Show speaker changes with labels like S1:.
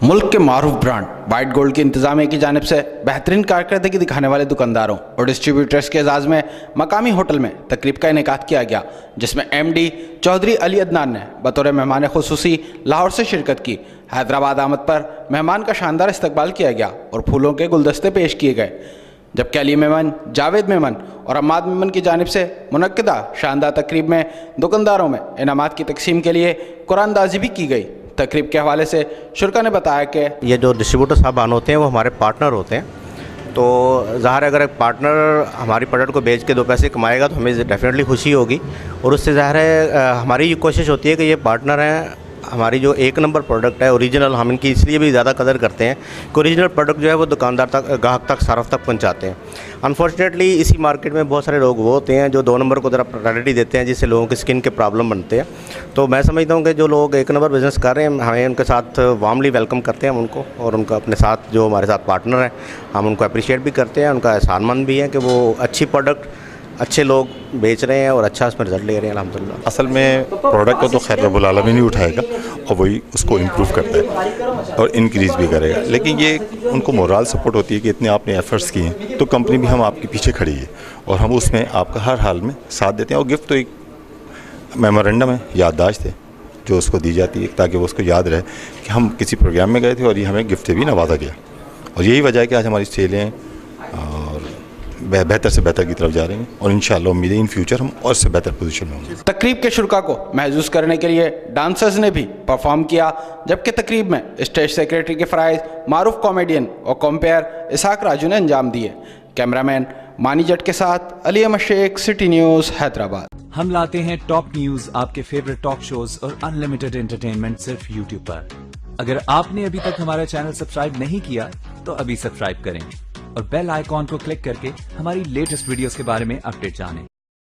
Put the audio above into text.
S1: मुल्क के मारूफ brand white gold की इंतजामिया की जानिब से बेहतरीन कारकर्दगी दिखाने वाले दुकानदारों और डिस्ट्रीब्यूटर्स के एजाज़ में मकामी होटल में तकरीब का इनेकाद किया गया, जिसमें MD चौधरी अली अदनान ने बतौर मेहमान खुसूसी लाहौर से शिरकत की। हैदराबाद आमद पर मेहमान का शानदार इस्तकबाल किया गया और फूलों के गुलदस्ते पेश किए गए, जबकि अली मेमन, जावेद मेमन और अम्माद मेमन की जानिब से मुनक्किदा शानदार तकरीब में दुकानदारों में इनामात की तकसीम के लिए कुरानदाजी भी की गई। तकरीब के हवाले से शुरका ने बताया कि
S2: ये जो डिस्ट्रीब्यूटर साहबान होते हैं वो हमारे पार्टनर होते हैं, तो ज़ाहिर है अगर एक पार्टनर हमारी प्रोडक्ट को बेच के दो पैसे कमाएगा तो हमें डेफिनेटली खुशी होगी। और उससे ज़ाहिर है हमारी ये कोशिश होती है कि ये पार्टनर हैं, हमारी जो एक नंबर प्रोडक्ट है ओरिजिनल, हम इनकी इसलिए भी ज़्यादा कदर करते हैं कि ओरिजिनल प्रोडक्ट जो है वो दुकानदार तक, ग्राहक तक, सारफ तक पहुंचाते हैं। अनफॉर्चुनेटली इसी मार्केट में बहुत सारे लोग वो होते हैं जो 2 नंबर को ज़रा प्रायोरिटी देते हैं, जिससे लोगों की स्किन के प्रॉब्लम बनते हैं। तो मैं समझता हूँ कि जो लोग एक नंबर बिज़नेस कर रहे हैं, हमें उनके साथ वार्मली वेलकम करते हैं हम उनको, और उनका अपने साथ जो हमारे साथ पार्टनर हैं हम उनको अप्रिशिएट भी करते हैं। उनका एहसानमंद भी है कि वो अच्छी प्रोडक्ट अच्छे लोग बेच रहे हैं और अच्छा उसमें रिजल्ट ले रहे हैं अल्हम्दुलिल्लाह।
S3: असल में प्रोडक्ट को तो खैर रब्बुल आलमीन ही उठाएगा और वही उसको इम्प्रूव करता है और इंक्रीज़ भी करेगा, लेकिन ये उनको मोरल सपोर्ट होती है कि इतने आपने एफर्ट्स किए हैं तो कंपनी भी हम आपके पीछे खड़ी है और हम उसमें आपका हर हाल में साथ देते हैं। और गिफ्ट तो एक मेमोरेंडम है, याददाश्त है जो उसको दी जाती है ताकि वो उसको याद रहे कि हम किसी प्रोग्राम में गए थे और ये हमें गिफ्ट से भी नवाजा गया। और यही वजह है कि आज हमारी सेलें और बेहतर से बेहतर की तरफ जा रही हैं और इंशाअल्लाह उम्मीद है इन फ्यूचर हम और से बेहतर पोजीशन में होंगे।
S1: तकरीब के शुरका को महसूस करने के लिए डांसर्स ने भी परफॉर्म किया, जबकि तकरीब में स्टेज सेक्रेटरी के फ़राइज़ मारूफ कॉमेडियन और कॉम्पेयर इसहाक राजू ने अंजाम दिए। कैमरामैन मानी जट के साथ अली अहमद शेख, सिटी न्यूज़, हैदराबाद।
S4: हम लाते हैं टॉप न्यूज़, आपके फेवरेट टॉक शोज और अनलिमिटेड एंटरटेनमेंट सिर्फ YouTube पर। अगर आपने अभी तक हमारा चैनल सब्सक्राइब नहीं किया तो अभी सब्सक्राइब करें और बेल आइकॉन को क्लिक करके हमारी लेटेस्ट वीडियोस के बारे में अपडेट जानें।